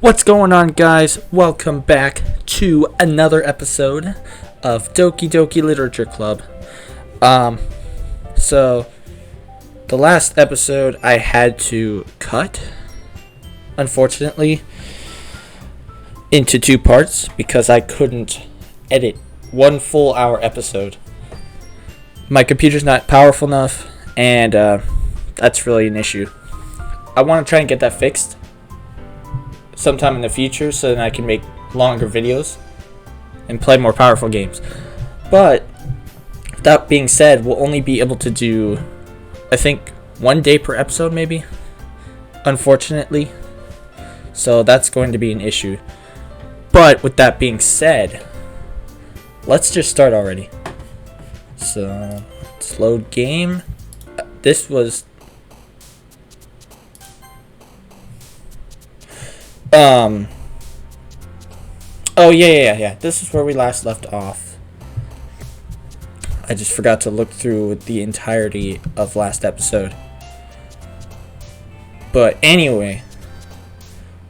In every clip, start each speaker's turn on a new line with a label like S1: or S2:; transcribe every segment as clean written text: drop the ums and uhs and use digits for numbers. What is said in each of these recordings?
S1: What's going on, guys? Welcome back to another episode of Doki Doki Literature Club. So the last episode I had to cut, unfortunately, into two parts because I couldn't edit one full hour episode. My computer's not powerful enough, and that's really an issue. I want to try and get that fixed sometime in the future so that I can make longer videos and play more powerful games. But that being said, we'll only be able to do, I think, 1 day per episode maybe, unfortunately. So that's going to be an issue. But with that being said, let's just start already. So let's load game. This was oh yeah. This is where we last left off. I just forgot to look through the entirety of last episode. But anyway,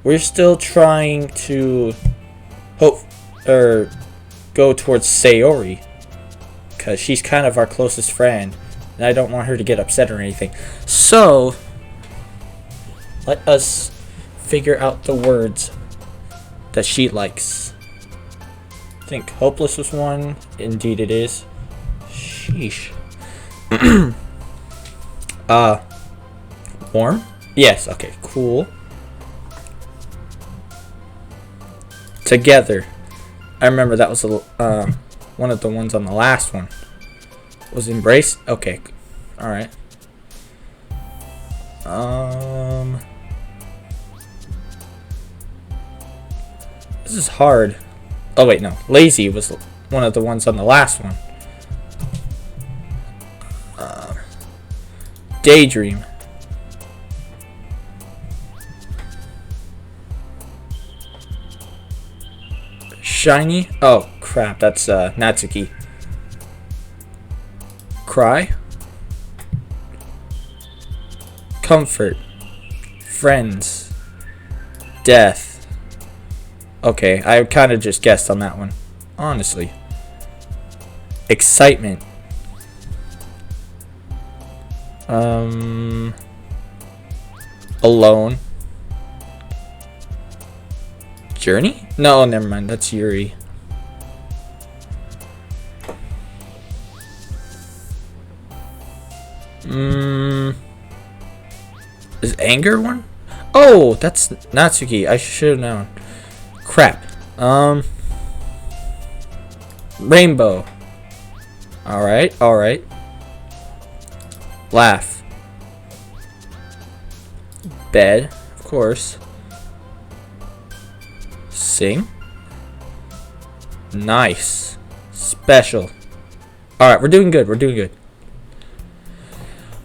S1: we're still trying to go towards Sayori, because she's kind of our closest friend, and I don't want her to get upset or anything. So let us figure out the words that she likes. I think hopeless was one. Indeed it is. Sheesh. Warm? Yes, okay, cool. Together. I remember that was one of the ones on the last one. Was embrace? Okay. Alright. This is hard. Oh wait, no. Lazy was one of the ones on the last one. Daydream. Shiny? Oh crap, that's Natsuki. Cry. Comfort. Friends. Death. Okay, I kind of just guessed on that one, honestly. Excitement. Alone. Journey? No, never mind. That's Yuri. Is anger one? Oh, that's Natsuki. I should have known. Crap. Rainbow. Alright. Laugh. Bed, of course. Sing. Nice. Special. Alright, we're doing good.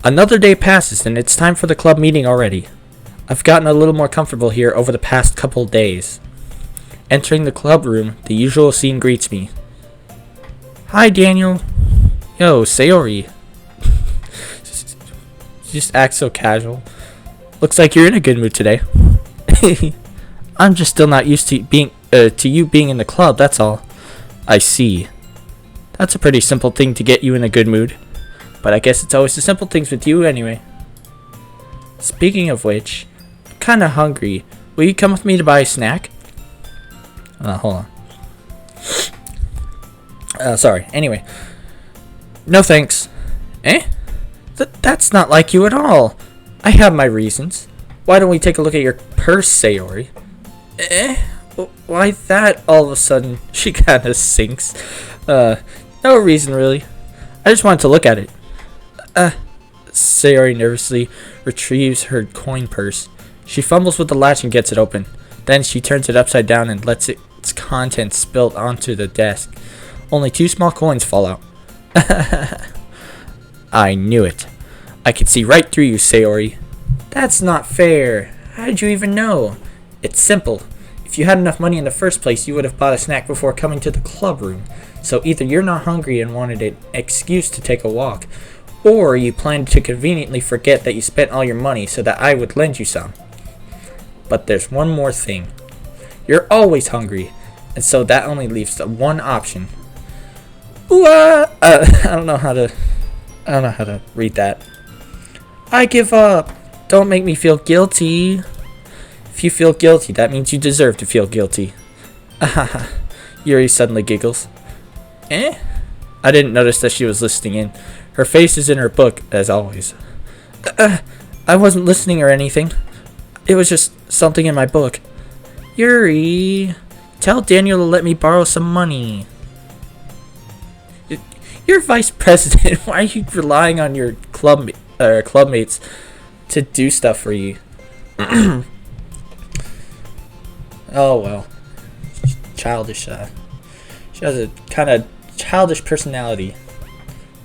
S1: Another day passes and it's time for the club meeting already. I've gotten a little more comfortable here over the past couple days. Entering the club room, the usual scene greets me. Hi, Daniel. Yo, Sayori. Just act so casual. Looks like you're in a good mood today. I'm just still not used to you being in the club, that's all. I see. That's a pretty simple thing to get you in a good mood. But I guess it's always the simple things with you anyway. Speaking of which, I'm kinda hungry. Will you come with me to buy a snack? Hold on. Sorry. Anyway. No thanks. Eh? That's not like you at all. I have my reasons. Why don't we take a look at your purse, Sayori? Eh? Why that all of a sudden? She kinda sinks. No reason really. I just wanted to look at it. Sayori nervously retrieves her coin purse. She fumbles with the latch and gets it open. Then she turns it upside down and lets its contents spill onto the desk. Only 2 small coins fall out. I knew it. I could see right through you, Sayori. That's not fair. How did you even know? It's simple. If you had enough money in the first place, you would have bought a snack before coming to the club room. So either you're not hungry and wanted an excuse to take a walk, or you planned to conveniently forget that you spent all your money so that I would lend you some. But there's one more thing. You're always hungry. And so that only leaves the one option. Ooh, I don't know how to read that. I give up. Don't make me feel guilty. If you feel guilty, that means you deserve to feel guilty. Yuri suddenly giggles. Eh? I didn't notice that she was listening in. Her face is in her book, as always. I wasn't listening or anything. It was just something in my book. Yuri, tell Daniel to let me borrow some money. You're vice president. Why are you relying on your clubmates to do stuff for you? Oh well. Childish. She has a kind of childish personality.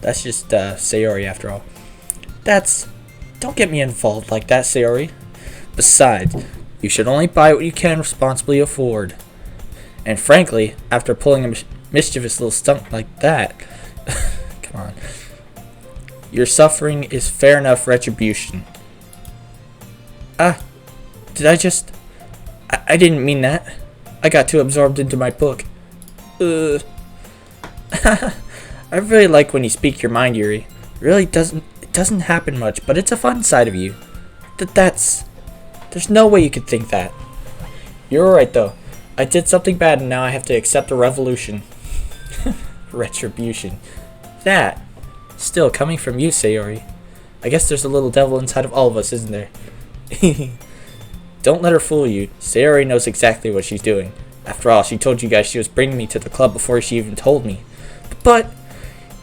S1: That's just Sayori after all. Don't get me involved like that, Sayori. Besides, you should only buy what you can responsibly afford. And frankly, after pulling a mischievous little stunt like that, come on. Your suffering is fair enough retribution. Did I just... I didn't mean that. I got too absorbed into my book. I really like when you speak your mind, Yuri. It doesn't happen much, but it's a fun side of you. There's no way you could think that. You're right, though. I did something bad, and now I have to accept a revolution. Retribution. That. Still, coming from you, Sayori. I guess there's a little devil inside of all of us, isn't there? Don't let her fool you. Sayori knows exactly what she's doing. After all, she told you guys she was bringing me to the club before she even told me. But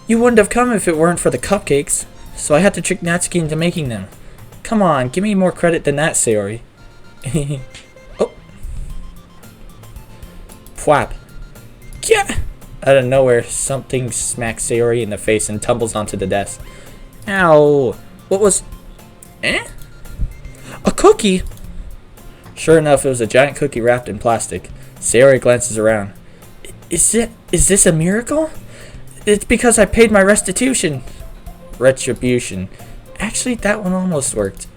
S1: you wouldn't have come if it weren't for the cupcakes. So I had to trick Natsuki into making them. Come on, give me more credit than that, Sayori. Oh. Pwap. Yeah. Out of nowhere, something smacks Sayori in the face and tumbles onto the desk. Ow. What was... Eh? A cookie? Sure enough, it was a giant cookie wrapped in plastic. Sayori glances around. Is this a miracle? It's because I paid my restitution. Retribution. Actually, that one almost worked.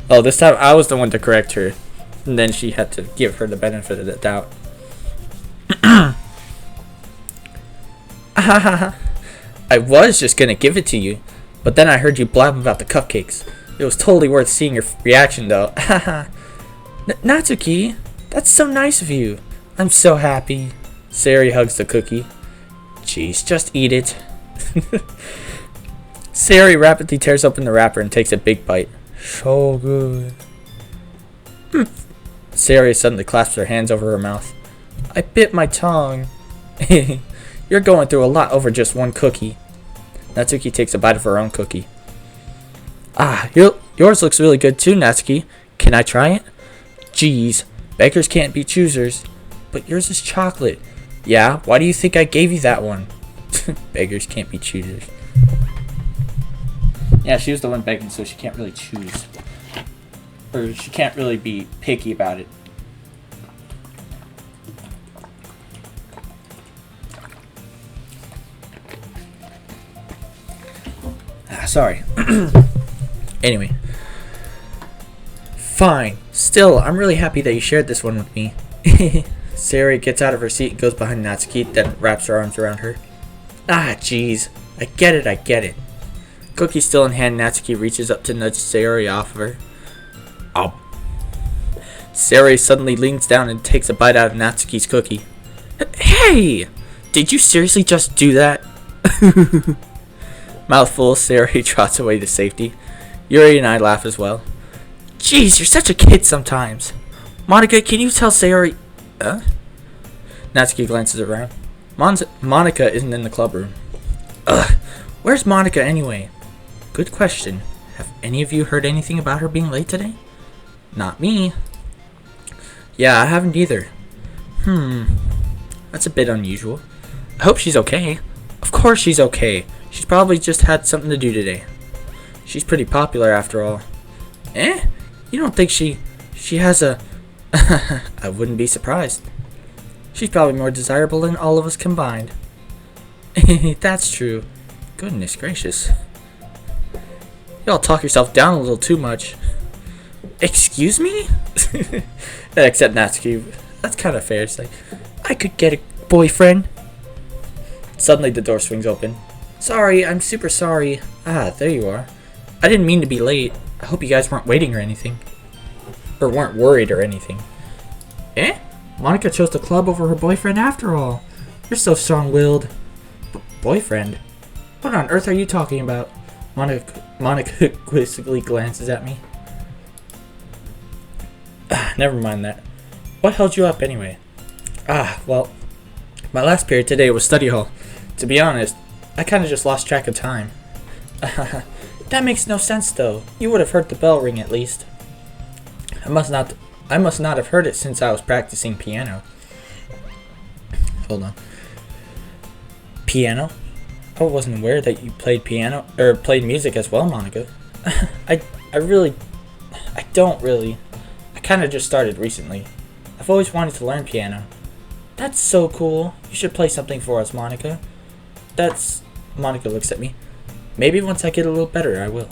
S1: Oh, this time I was the one to correct her. And then she had to give her the benefit of the doubt. I was just gonna give it to you, but then I heard you blab about the cupcakes. It was totally worth seeing your reaction, though. Natsuki, that's so nice of you. I'm so happy. Sayori hugs the cookie. Jeez, just eat it. Sayori rapidly tears open the wrapper and takes a big bite. So good. Sayori suddenly clasps her hands over her mouth. I bit my tongue. You're going through a lot over just one cookie. Natsuki takes a bite of her own cookie. Yours looks really good too, Natsuki. Can I try it? Jeez, beggars can't be choosers. But yours is chocolate. Yeah, why do you think I gave you that one? Beggars can't be choosers. Yeah, she was the one begging, so she can't really choose. Or she can't really be picky about it. Sorry. Anyway. Fine. Still, I'm really happy that you shared this one with me. Sayori gets out of her seat and goes behind Natsuki, then wraps her arms around her. Jeez. I get it. Cookie still in hand, Natsuki reaches up to nudge Sayori off of her. Oh. Sayori suddenly leans down and takes a bite out of Natsuki's cookie. Hey! Did you seriously just do that? Mouthful, Sayori trots away to safety. Yuri and I laugh as well. Jeez, you're such a kid sometimes. Monika, can you tell Sayori... Natsuki glances around. Monika isn't in the club room. Ugh, where's Monika anyway? Good question. Have any of you heard anything about her being late today? Not me. Yeah, I haven't either. That's a bit unusual. I hope she's okay. Of course she's okay. She's probably just had something to do today. She's pretty popular after all. Eh? You don't think she has a... I wouldn't be surprised. She's probably more desirable than all of us combined. That's true. Goodness gracious. Y'all talk yourself down a little too much. Excuse me? Except Natsuki. That's kind of fair. It's like, I could get a boyfriend. Suddenly the door swings open. Sorry, I'm super sorry. Ah, there you are. I didn't mean to be late. I hope you guys weren't waiting or anything. Or weren't worried or anything. Eh? Monika chose the club over her boyfriend after all. You're so strong-willed. Boyfriend? What on earth are you talking about? Monika quizzically glances at me. Never mind that. What held you up anyway? Well, my last period today was study hall. To be honest, I kind of just lost track of time. That makes no sense though. You would have heard the bell ring at least. I must not have heard it since I was practicing piano. Hold on. Piano? I wasn't aware that you played piano or played music as well, Monika. I kind of just started recently. I've always wanted to learn piano. That's so cool. You should play something for us, Monika. Monika looks at me. Maybe once I get a little better, I will.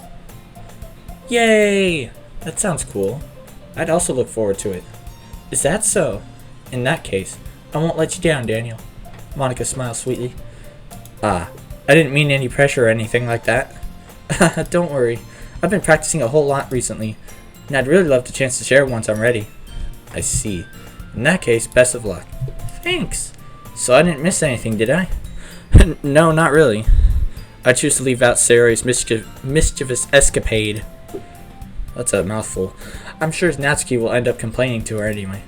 S1: Yay! That sounds cool. I'd also look forward to it. Is that so? In that case, I won't let you down, Daniel. Monika smiles sweetly. I didn't mean any pressure or anything like that. Don't worry. I've been practicing a whole lot recently, and I'd really love the chance to share once I'm ready. I see. In that case, best of luck. Thanks. So I didn't miss anything, did I? No, not really. I choose to leave out Sayori's mischievous escapade. That's a mouthful. I'm sure Natsuki will end up complaining to her anyway.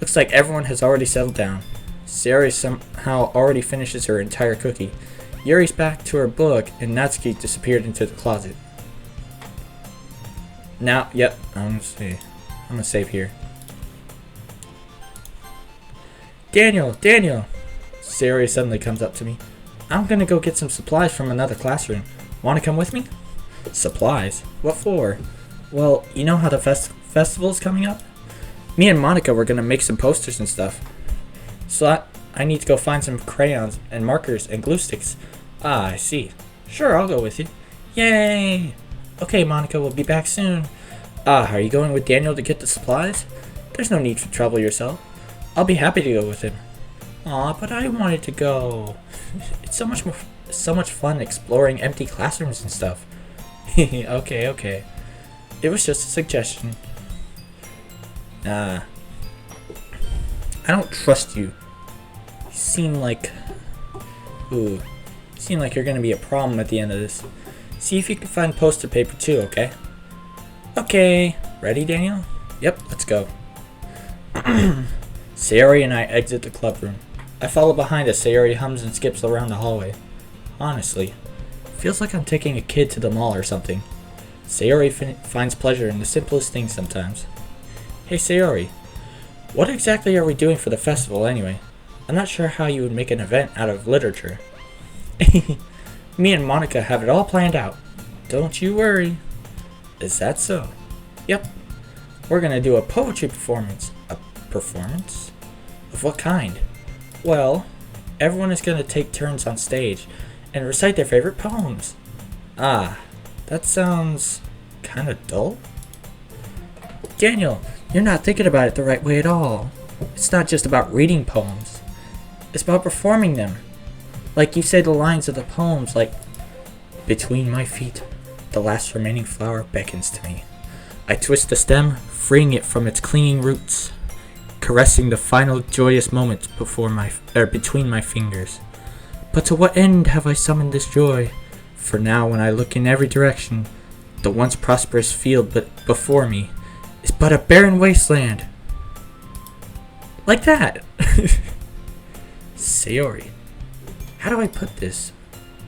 S1: Looks like everyone has already settled down. Sayori somehow already finishes her entire cookie. Yuri's back to her book, and Natsuki disappeared into the closet. Now, yep, I'm gonna save here. Daniel! Sayori suddenly comes up to me. I'm gonna go get some supplies from another classroom. Wanna come with me? Supplies? What for? Well, you know how the festival's coming up? Me and Monika were gonna make some posters and stuff. So I need to go find some crayons and markers and glue sticks. I see. Sure, I'll go with you. Yay! Okay, Monika, we'll be back soon. Are you going with Daniel to get the supplies? There's no need to trouble yourself. I'll be happy to go with him. But I wanted to go. It's so much fun exploring empty classrooms and stuff. Okay. It was just a suggestion. I don't trust you. You seem like you're gonna be a problem at the end of this. See if you can find poster paper too, okay? Okay. Ready, Daniel? Yep, let's go. Sayori and I exit the club room. I follow behind as Sayori hums and skips around the hallway. Honestly, feels like I'm taking a kid to the mall or something. Sayori finds pleasure in the simplest things sometimes. Hey Sayori, what exactly are we doing for the festival anyway? I'm not sure how you would make an event out of literature. Me and Monika have it all planned out. Don't you worry. Is that so? Yep. We're gonna do a poetry performance. A performance? Of what kind? Well, everyone is gonna take turns on stage and recite their favorite poems. That sounds kind of dull. Daniel, you're not thinking about it the right way at all. It's not just about reading poems. It's about performing them. Like you say the lines of the poems like, between my feet, the last remaining flower beckons to me. I twist the stem, freeing it from its clinging roots, caressing the final joyous moment between my fingers. But to what end have I summoned this joy? For now, when I look in every direction, the once prosperous field before me is but a barren wasteland. Like that. Sayori, how do I put this?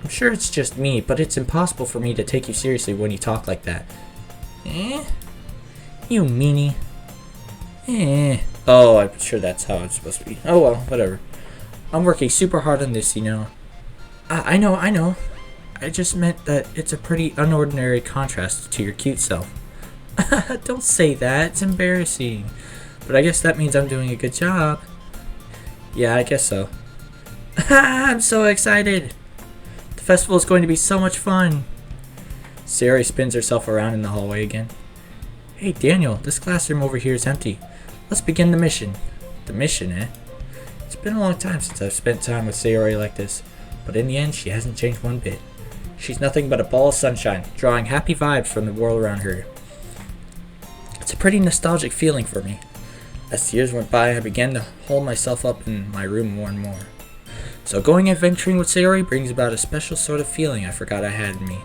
S1: I'm sure it's just me, but it's impossible for me to take you seriously when you talk like that. You meanie. Oh, I'm sure that's how it's supposed to be. Oh well, whatever. I'm working super hard on this, you know. I know. I just meant that it's a pretty unordinary contrast to your cute self. Don't say that, it's embarrassing. But I guess that means I'm doing a good job. Yeah, I guess so. I'm so excited. The festival is going to be so much fun. Sayori spins herself around in the hallway again. Hey Daniel, this classroom over here is empty. Let's begin the mission. The mission, eh? It's been a long time since I've spent time with Sayori like this, but in the end she hasn't changed one bit. She's nothing but a ball of sunshine, drawing happy vibes from the world around her. It's a pretty nostalgic feeling for me. As the years went by, I began to hold myself up in my room more and more. So going adventuring with Sayori brings about a special sort of feeling I forgot I had in me.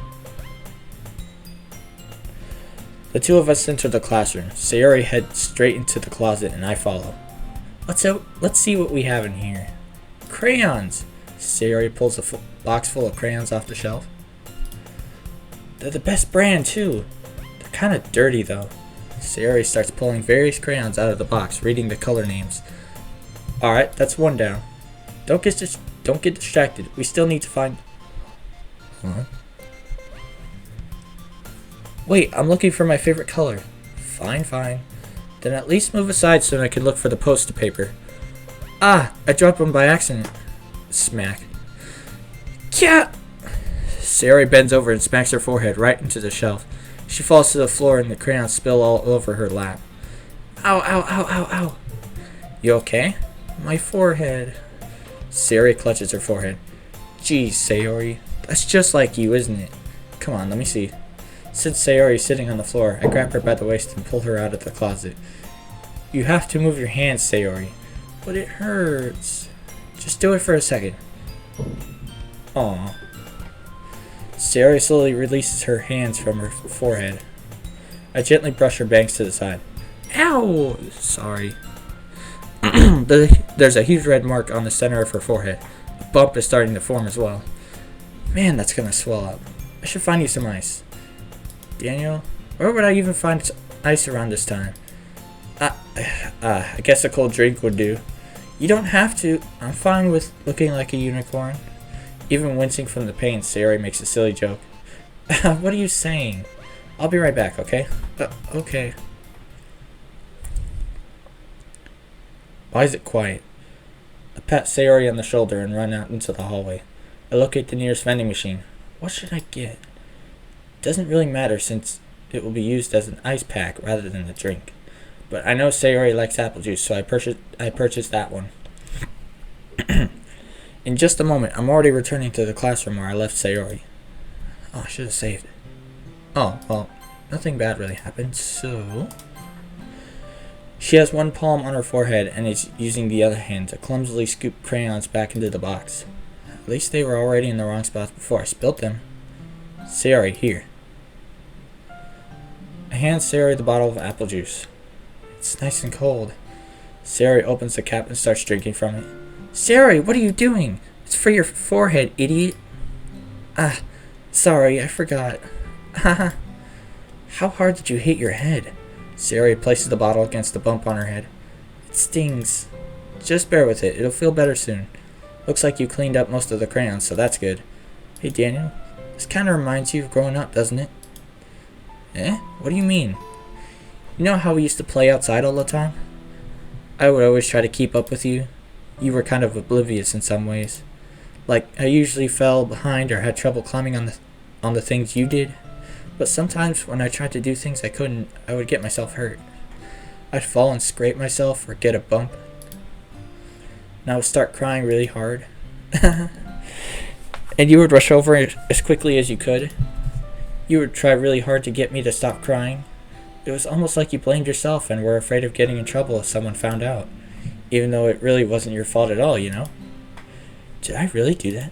S1: The two of us enter the classroom. Sayori heads straight into the closet and I follow. Let's see what we have in here. Crayons! Sayori pulls a box full of crayons off the shelf. They're the best brand too. They're kind of dirty though. Sayori starts pulling various crayons out of the box, reading the color names. Alright, that's one down. Don't get distracted. We still need to find... Huh? Wait, I'm looking for my favorite color. Fine. Then at least move aside so I can look for the poster paper. Ah, I dropped one by accident. Smack. Yeah! Sayori bends over and smacks her forehead right into the shelf. She falls to the floor and the crayons spill all over her lap. Ow. You okay? My forehead. Sayori clutches her forehead. Geez, Sayori. That's just like you, isn't it? Come on, let me see. Since Sayori is sitting on the floor, I grab her by the waist and pull her out of the closet. You have to move your hands, Sayori. But it hurts. Just do it for a second. Aw. Sayori slowly releases her hands from her forehead. I gently brush her bangs to the side. Ow! Sorry. There's a huge red mark on the center of her forehead. A bump is starting to form as well. Man, that's gonna swell up. I should find you some ice. Daniel, where would I even find ice around this time? I guess a cold drink would do. You don't have to. I'm fine with looking like a unicorn. Even wincing from the pain, Sayori makes a silly joke. What are you saying? I'll be right back, okay? Okay. Why is it quiet? I pat Sayori on the shoulder and run out into the hallway. I locate the nearest vending machine. What should I get? Doesn't really matter since it will be used as an ice pack rather than a drink. But I know Sayori likes apple juice, so I purchased that one. In just a moment, I'm already returning to the classroom where I left Sayori. Oh, I should have saved it. Oh, well, nothing bad really happened, so... She has one palm on her forehead and is using the other hand to clumsily scoop crayons back into the box. At least they were already in the wrong spots before I spilt them. Sayori, here. I hand Sayori the bottle of apple juice. It's nice and cold. Sayori opens the cap and starts drinking from it. Sayori, what are you doing? It's for your forehead, idiot. Ah, sorry, I forgot. Haha. How hard did you hit your head? Sayori places the bottle against the bump on her head. It stings. Just bear with it. It'll feel better soon. Looks like you cleaned up most of the crayons, so that's good. Hey, Daniel. This kind of reminds you of growing up, doesn't it? Eh? What do you mean? You know how we used to play outside all the time? I would always try to keep up with you. You were kind of oblivious in some ways. Like, I usually fell behind or had trouble climbing on the things you did. But sometimes when I tried to do things I couldn't, I would get myself hurt. I'd fall and scrape myself or get a bump. And I would start crying really hard. And you would rush over as quickly as you could. You would try really hard to get me to stop crying. It was almost like you blamed yourself and were afraid of getting in trouble if someone found out. Even though it really wasn't your fault at all, you know? Did I really do that?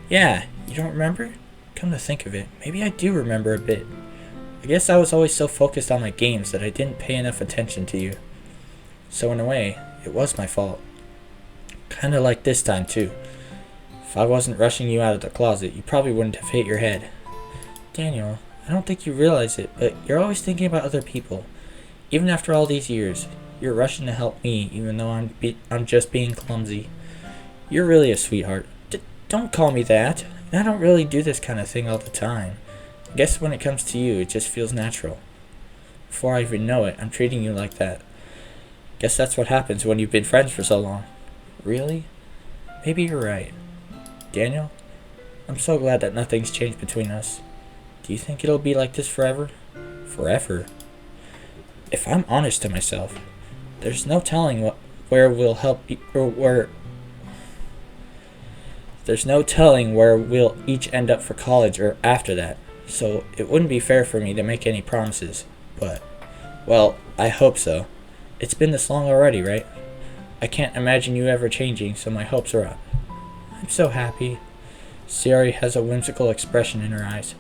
S1: Yeah, you don't remember? Come to think of it, maybe I do remember a bit. I guess I was always so focused on my games that I didn't pay enough attention to you. So in a way, it was my fault. Kinda like this time too. If I wasn't rushing you out of the closet, you probably wouldn't have hit your head. Daniel, I don't think you realize it, but you're always thinking about other people. Even after all these years, you're rushing to help me, even though I'm just being clumsy. You're really a sweetheart. Don't call me that. I don't really do this kind of thing all the time. I guess when it comes to you, it just feels natural. Before I even know it, I'm treating you like that. Guess that's what happens when you've been friends for so long. Really? Maybe you're right. Daniel, I'm so glad that nothing's changed between us. Do you think it'll be like this forever? Forever? If I'm honest to myself, there's no telling where we'll help or where there's no telling where we'll each end up for college or after that. So it wouldn't be fair for me to make any promises. But, well, I hope so. It's been this long already, right? I can't imagine you ever changing, so my hopes are up. I'm so happy. Sayori has a whimsical expression in her eyes.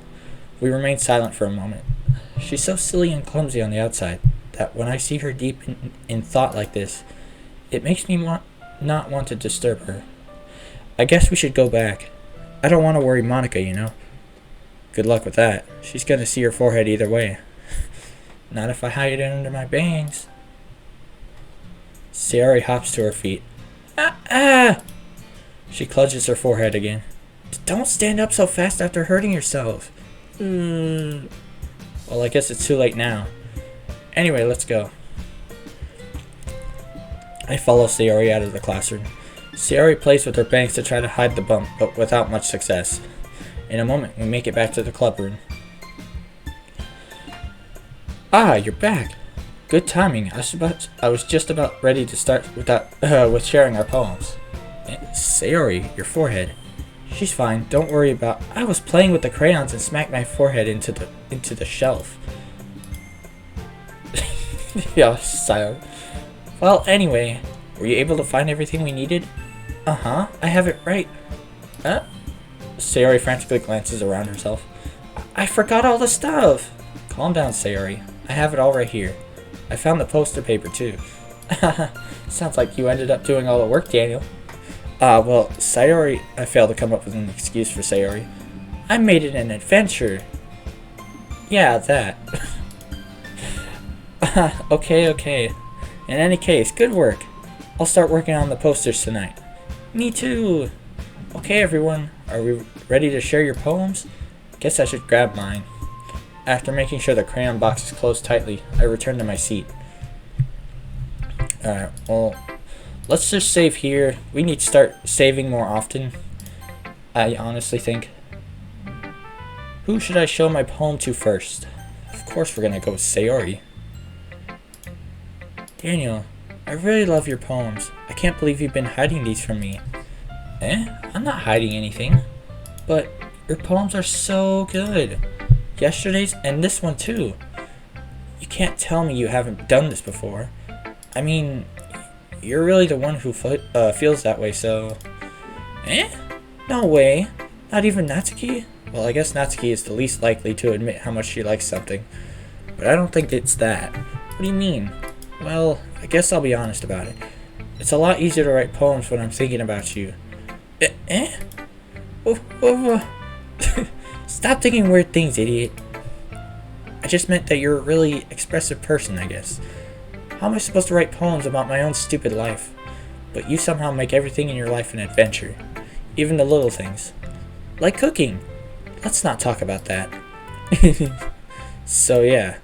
S1: We remain silent for a moment. She's so silly and clumsy on the outside that when I see her deep in thought like this, it makes me not want to disturb her. I guess we should go back. I don't want to worry Monika, you know. Good luck with that. She's gonna see your forehead either way. Not if I hide it under my bangs. Sayori hops to her feet. Ah! She clutches her forehead again. Don't stand up so fast after hurting yourself. Well, I guess it's too late now. Anyway, let's go. I follow Sayori out of the classroom. Sayori plays with her bangs to try to hide the bump, but without much success. In a moment, we make it back to the club room. Ah, you're back. Good timing. I was just about ready to start with sharing our poems. Sayori, your forehead. She's fine. Don't worry about. I was playing with the crayons and smacked my forehead into the shelf. Yeah, silent. Well, anyway, were you able to find everything we needed? Uh-huh. I have it right. Sayori frantically glances around herself. I forgot all the stuff. Calm down, Sayori. I have it all right here. I found the poster paper, too. Sounds like you ended up doing all the work, Daniel. Well, Sayori... I failed to come up with an excuse for Sayori. I made it an adventure. Yeah, that. Okay. In any case, good work. I'll start working on the posters tonight. Me too. Okay, everyone. Are we ready to share your poems? Guess I should grab mine. After making sure the crayon box is closed tightly, I return to my seat. Alright, well, let's just save here. We need to start saving more often, I honestly think. Who should I show my poem to first? Of course we're gonna go with Sayori. Daniel, I really love your poems. I can't believe you've been hiding these from me. I'm not hiding anything. But your poems are so good. Yesterday's and this one too. You can't tell me you haven't done this before. I mean, you're really the one who feels that way, so... No way. Not even Natsuki? Well, I guess Natsuki is the least likely to admit how much she likes something. But I don't think it's that. What do you mean? Well, I guess I'll be honest about it. It's a lot easier to write poems when I'm thinking about you. Stop thinking weird things, idiot. I just meant that you're a really expressive person, I guess. How am I supposed to write poems about my own stupid life? But you somehow make everything in your life an adventure. Even the little things. Like cooking. Let's not talk about that. So yeah.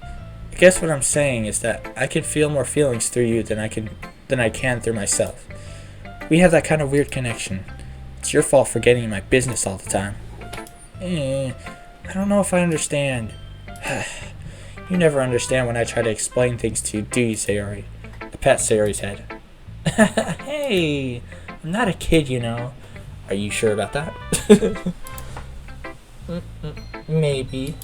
S1: I guess what I'm saying is that I can feel more feelings through you than I can through myself. We have that kind of weird connection. It's your fault for getting in my business all the time. I don't know if I understand. You never understand when I try to explain things to you, do you, Sayori? I pat Sayori's head. Hey, I'm not a kid, you know. Are you sure about that? Maybe.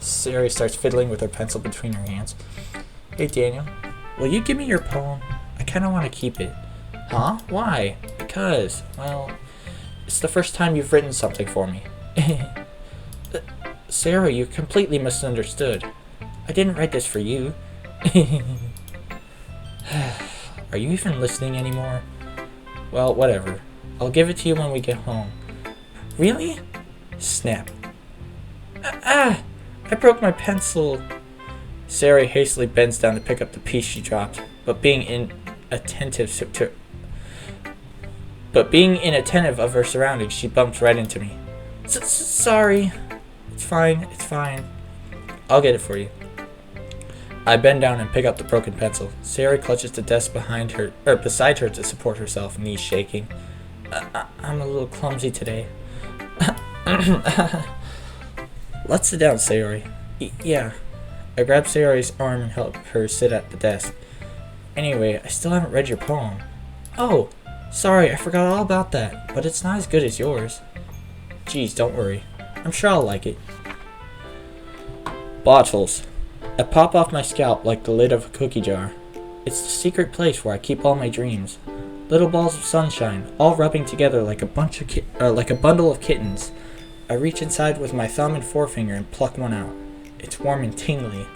S1: Sayori starts fiddling with her pencil between her hands. Hey, Daniel, will you give me your poem? I kind of want to keep it. Huh? Why? Because, well, it's the first time you've written something for me. Sarah, you completely misunderstood. I didn't write this for you. Are you even listening anymore? Well, whatever. I'll give it to you when we get home. Really? Snap. I broke my pencil. Sayori hastily bends down to pick up the piece she dropped, but being inattentive of her surroundings, she bumps right into me. Sorry. It's fine. I'll get it for you. I bend down and pick up the broken pencil. Sayori clutches the desk beside her to support herself, knees shaking. I'm a little clumsy today. Let's sit down, Sayori. Yeah. I grabbed Sayori's arm and helped her sit at the desk. Anyway, I still haven't read your poem. Oh, sorry, I forgot all about that, but it's not as good as yours. Geez, don't worry. I'm sure I'll like it. Bottles. I pop off my scalp like the lid of a cookie jar. It's the secret place where I keep all my dreams. Little balls of sunshine, all rubbing together like a bundle of kittens. I reach inside with my thumb and forefinger and pluck one out. It's warm and tingly,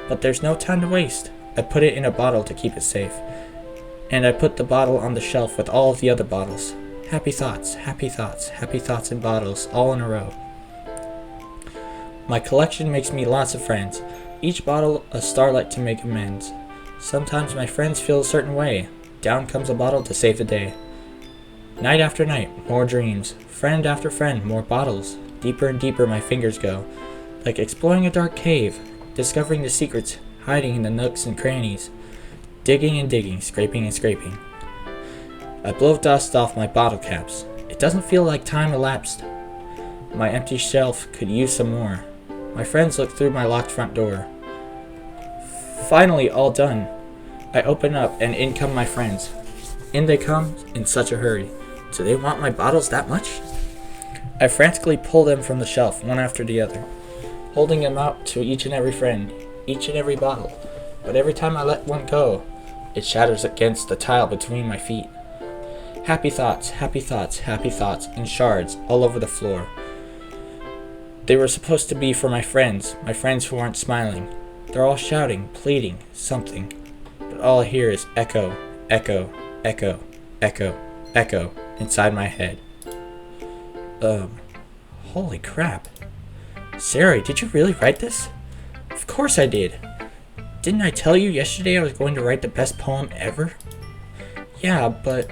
S1: but there's no time to waste. I put it in a bottle to keep it safe. And I put the bottle on the shelf with all of the other bottles. Happy thoughts, happy thoughts, happy thoughts in bottles, all in a row. My collection makes me lots of friends. Each bottle a starlight to make amends. Sometimes my friends feel a certain way. Down comes a bottle to save the day. Night after night, more dreams. Friend after friend, more bottles. Deeper and deeper my fingers go. Like exploring a dark cave. Discovering the secrets hiding in the nooks and crannies. Digging and digging, scraping and scraping. I blow dust off my bottle caps. It doesn't feel like time elapsed. My empty shelf could use some more. My friends look through my locked front door. Finally, all done. I open up and in come my friends. In they come in such a hurry. Do they want my bottles that much? I frantically pull them from the shelf, one after the other, holding them out to each and every friend, each and every bottle. But every time I let one go, it shatters against the tile between my feet. Happy thoughts, happy thoughts, happy thoughts, in shards all over the floor. They were supposed to be for my friends who aren't smiling. They're all shouting, pleading, something. But all I hear is echo, echo, echo, echo, echo inside my head. Holy crap. Sayori, did you really write this? Of course I did. Didn't I tell you yesterday I was going to write the best poem ever? Yeah, but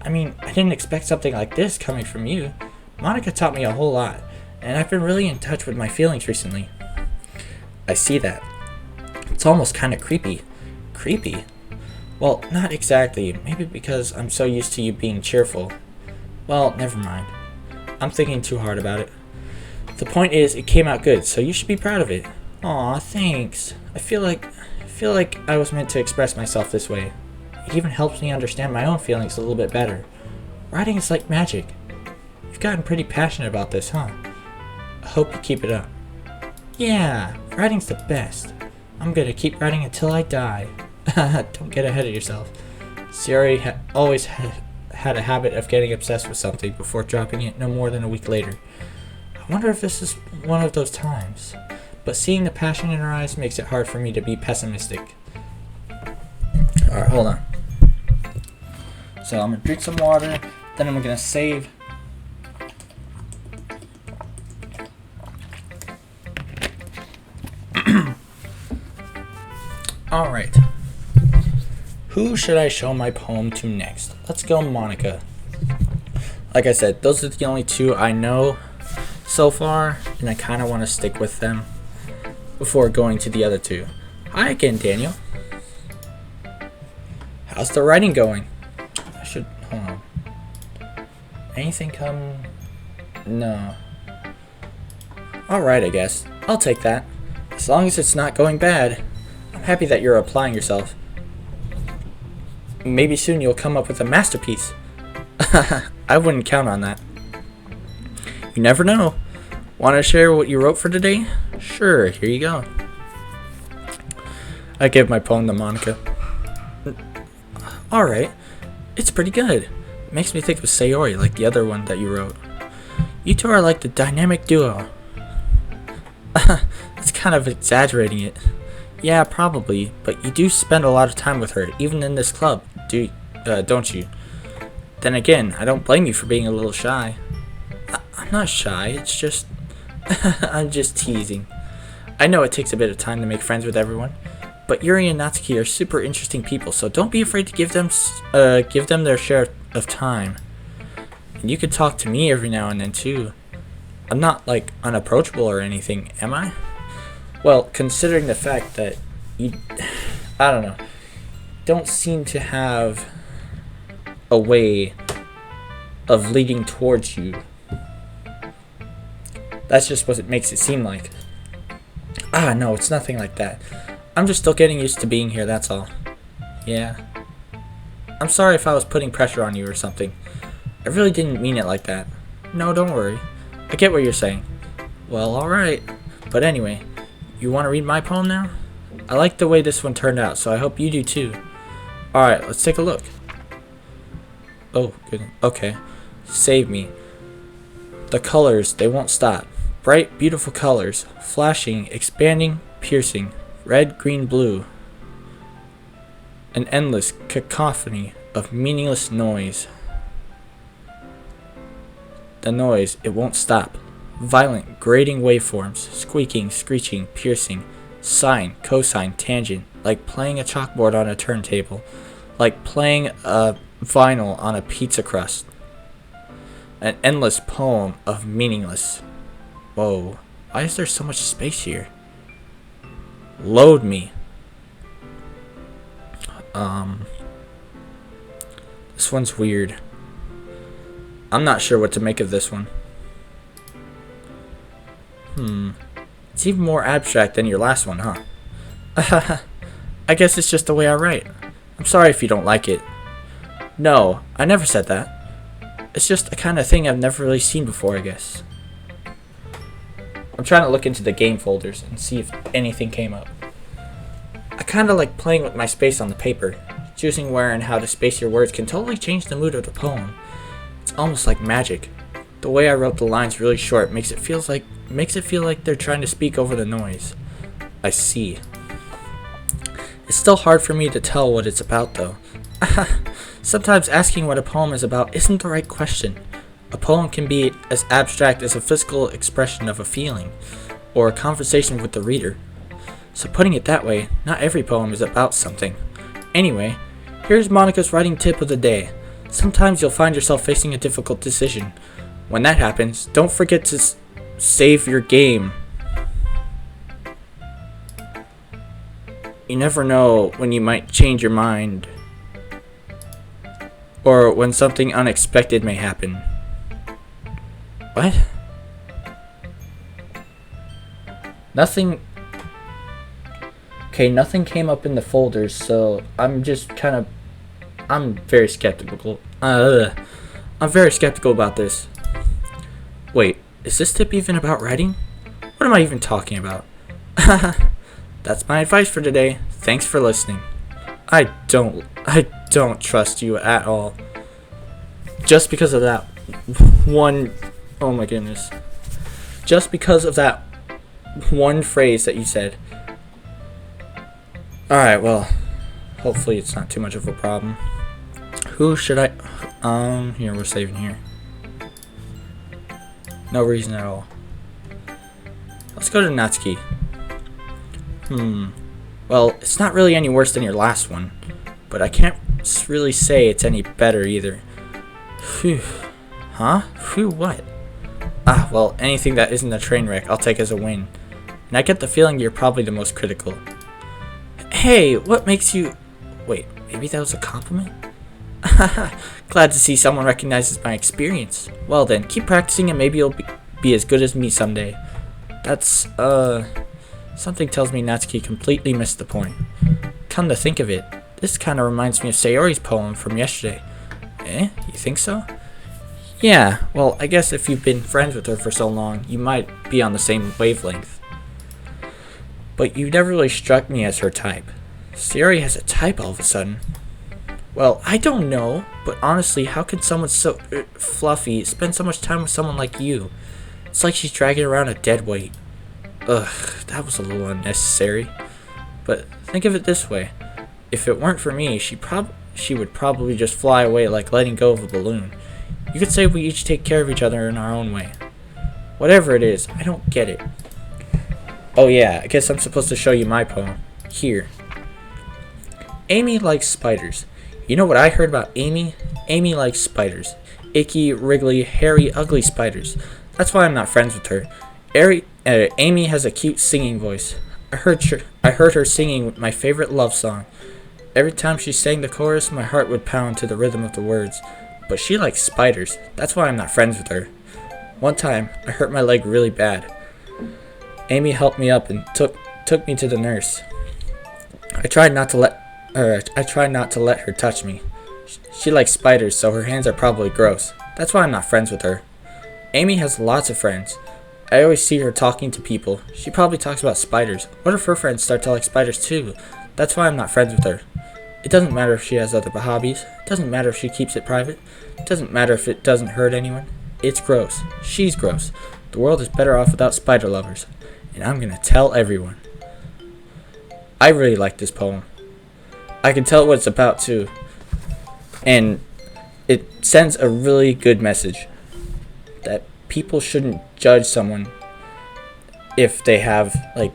S1: I didn't expect something like this coming from you. Monika taught me a whole lot, and I've been really in touch with my feelings recently. I see that. It's almost kind of creepy. Creepy? Well, not exactly. Maybe because I'm so used to you being cheerful. Well, never mind. I'm thinking too hard about it. The point is, it came out good, so you should be proud of it. Aw, thanks. I feel like I was meant to express myself this way. It even helps me understand my own feelings a little bit better. Writing is like magic. You've gotten pretty passionate about this, huh? I hope you keep it up. Yeah, writing's the best. I'm gonna keep writing until I die. Don't get ahead of yourself. Sayori always had a habit of getting obsessed with something before dropping it no more than a week later. I wonder if this is one of those times. But seeing the passion in her eyes makes it hard for me to be pessimistic. Alright, hold on. So I'm gonna drink some water, then I'm gonna save. Alright. Who should I show my poem to next? Let's go Monika. Like I said, those are the only two I know so far, and I kind of want to stick with them before going to the other two. Hi again, Daniel. How's the writing going? Hold on. Anything come? No. Alright, I guess. I'll take that. As long as it's not going bad. I'm happy that you're applying yourself. Maybe soon you'll come up with a masterpiece. I wouldn't count on that. You never know. Want to share what you wrote for today? Sure, here you go. I give my poem to Monika. Alright, it's pretty good. It makes me think of Sayori, like the other one that you wrote. You two are like the dynamic duo. That's kind of exaggerating it. Yeah, probably, but you do spend a lot of time with her, even in this club, don't you? Then again, I don't blame you for being a little shy. I'm not shy, it's just... I'm just teasing. I know it takes a bit of time to make friends with everyone, but Yuri and Natsuki are super interesting people, so don't be afraid to give them their share of time. And you could talk to me every now and then too. I'm not, like, unapproachable or anything, am I? Well, considering the fact that you, I don't know, don't seem to have a way of leading towards you. That's just what it makes it seem like. Ah, no, it's nothing like that. I'm just still getting used to being here, that's all. Yeah. I'm sorry if I was putting pressure on you or something. I really didn't mean it like that. No, don't worry. I get what you're saying. Well, alright. But anyway, you want to read my poem now? I like the way this one turned out, so I hope you do too. Alright, let's take a look. Oh, good. Okay. Save me. The colors, they won't stop. Bright, beautiful colors. Flashing, expanding, piercing. Red, green, blue. An endless cacophony of meaningless noise. The noise, it won't stop. Violent, grating waveforms. Squeaking, screeching, piercing. Sine, cosine, tangent. Like playing a chalkboard on a turntable. Like playing a vinyl on a pizza crust. An endless poem of meaningless. Whoa, why is there so much space here? Load me. This one's weird. I'm not sure what to make of this one. It's even more abstract than your last one, huh? I guess it's just the way I write. I'm sorry if you don't like it. No, I never said that. It's just a kind of thing I've never really seen before, I guess. I'm trying to look into the game folders and see if anything came up. I kind of like playing with my space on the paper. Choosing where and how to space your words can totally change the mood of the poem. It's almost like magic. The way I wrote the lines really short makes it feel like they're trying to speak over the noise. I see. It's still hard for me to tell what it's about though. Sometimes asking what a poem is about isn't the right question. A poem can be as abstract as a physical expression of a feeling, or a conversation with the reader. So putting it that way, not every poem is about something. Anyway, here's Monika's writing tip of the day. Sometimes you'll find yourself facing a difficult decision. When that happens, don't forget to save your game. You never know when you might change your mind, or when something unexpected may happen. What? Nothing. Okay, nothing came up in the folders, so I'm very skeptical. I'm very skeptical about this. Wait, is this tip even about writing? What am I even talking about? That's my advice for today. Thanks for listening. I don't trust you at all. Just because of that one, oh my goodness. Just because of that one phrase that you said. Alright, well, hopefully it's not too much of a problem. Who should I, here, we're saving here. No reason at all. Let's go to Natsuki. Well, it's not really any worse than your last one, but I can't really say it's any better either. Phew. Huh? Phew, what? Ah, well, anything that isn't a train wreck, I'll take as a win. And I get the feeling you're probably the most critical. Hey, what makes you... Wait, maybe that was a compliment? Glad to see someone recognizes my experience. Well then, keep practicing and maybe you'll be as good as me someday. That's, something tells me Natsuki completely missed the point. Come to think of it, this kind of reminds me of Sayori's poem from yesterday. Eh? You think so? Yeah, well, I guess if you've been friends with her for so long, you might be on the same wavelength. But you never really struck me as her type. Sayori has a type all of a sudden. Well, I don't know, but honestly, how can someone so fluffy spend so much time with someone like you? It's like she's dragging around a dead weight. Ugh, that was a little unnecessary. But think of it this way. If it weren't for me, she would probably just fly away like letting go of a balloon. You could say we each take care of each other in our own way. Whatever it is, I don't get it. Oh yeah, I guess I'm supposed to show you my poem. Here. Amy likes spiders. You know what I heard about Amy? Amy likes spiders. Icky, wriggly, hairy, ugly spiders. That's why I'm not friends with her. Amy has a cute singing voice. I heard her singing my favorite love song. Every time she sang the chorus, my heart would pound to the rhythm of the words. But she likes spiders. That's why I'm not friends with her. One time, I hurt my leg really bad. Amy helped me up and took took me to the nurse. I tried not to let her touch me. She likes spiders, so her hands are probably gross. That's why I'm not friends with her. Amy has lots of friends. I always see her talking to people. She probably talks about spiders. What if her friends start to like spiders too? That's why I'm not friends with her. It doesn't matter if she has other hobbies. It doesn't matter if she keeps it private. It doesn't matter if it doesn't hurt anyone. It's gross. She's gross. The world is better off without spider lovers. And I'm gonna tell everyone. I really like this poem. I can tell what it's about too. And it sends a really good message. That people shouldn't judge someone if they have like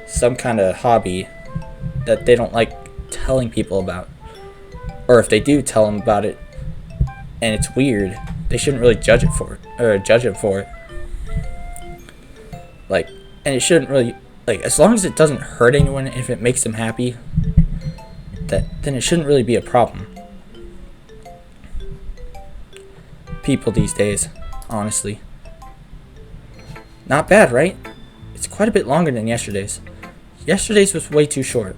S1: some kind of hobby that they don't like telling people about, or if they do tell them about it and it's weird, they shouldn't really judge it for it or judge it for it. Like, and it shouldn't really, like, as long as it doesn't hurt anyone, if it makes them happy, then it shouldn't really be a problem. People these days, honestly. Not bad, right? It's quite a bit longer than yesterday's. Yesterday's was way too short.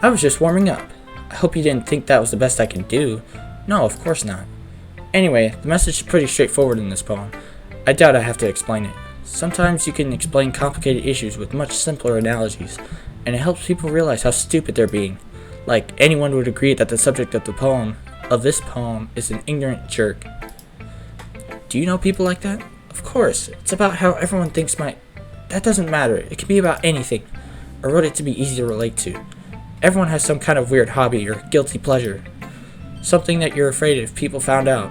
S1: I was just warming up. I hope you didn't think that was the best I can do. No, of course not. Anyway, the message is pretty straightforward in this poem. I doubt I have to explain it. Sometimes you can explain complicated issues with much simpler analogies, and it helps people realize how stupid they're being. Like, anyone would agree that the subject of this poem is an ignorant jerk. Do you know people like that? Of course. It's about how everyone thinks that doesn't matter. It can be about anything. I wrote it to be easy to relate to. Everyone has some kind of weird hobby or guilty pleasure. Something that you're afraid if people found out,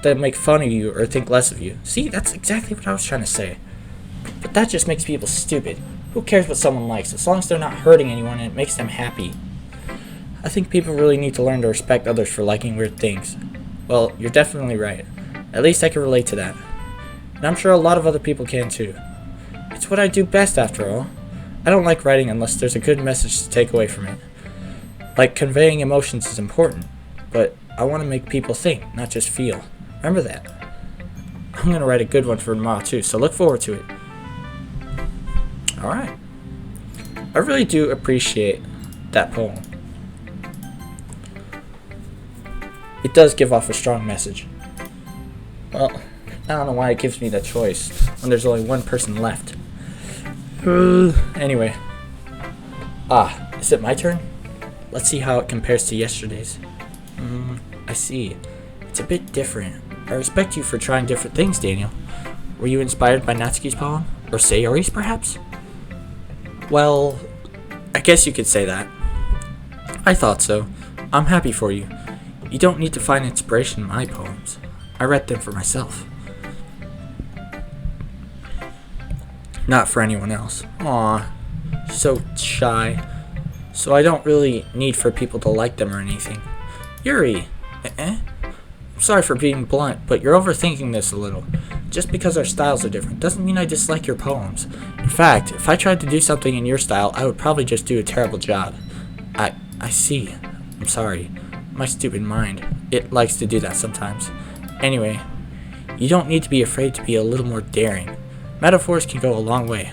S1: they'll make fun of you or think less of you. See, that's exactly what I was trying to say. But that just makes people stupid. Who cares what someone likes, as long as they're not hurting anyone and it makes them happy? I think people really need to learn to respect others for liking weird things. Well, you're definitely right. At least I can relate to that. And I'm sure a lot of other people can too. It's what I do best, after all. I don't like writing unless there's a good message to take away from it. Like, conveying emotions is important, but I want to make people think, not just feel. Remember that. I'm going to write a good one for tomorrow too, so look forward to it. Alright. I really do appreciate that poem. It does give off a strong message. Well, I don't know why it gives me that choice when there's only one person left. Anyway. Is it my turn? Let's see how it compares to yesterday's. I see. It's a bit different. I respect you for trying different things, Daniel. Were you inspired by Natsuki's poem? Or Sayori's, perhaps? Well, I guess you could say that. I thought so. I'm happy for you. You don't need to find inspiration in my poems. I read them for myself. Not for anyone else. Aw, so shy. So I don't really need for people to like them or anything. Yuri! I'm sorry for being blunt, but you're overthinking this a little. Just because our styles are different doesn't mean I dislike your poems. In fact, if I tried to do something in your style, I would probably just do a terrible job. I see. I'm sorry. My stupid mind. It likes to do that sometimes. Anyway, you don't need to be afraid to be a little more daring. Metaphors can go a long way.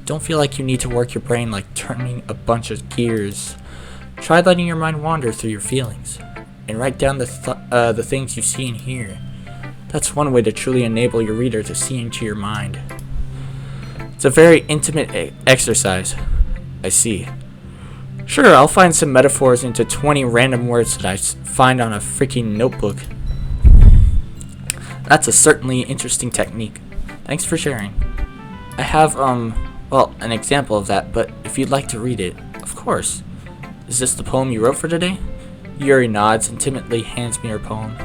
S1: Don't feel like you need to work your brain like turning a bunch of gears. Try letting your mind wander through your feelings, and write down the things you see and hear. That's one way to truly enable your reader to see into your mind. It's a very intimate exercise. I see. Sure, I'll find some metaphors into 20 random words that I find on a freaking notebook. That's a certainly interesting technique. Thanks for sharing. I have, an example of that, but if you'd like to read it, of course. Is this the poem you wrote for today? Yuri nods and timidly hands me her poem.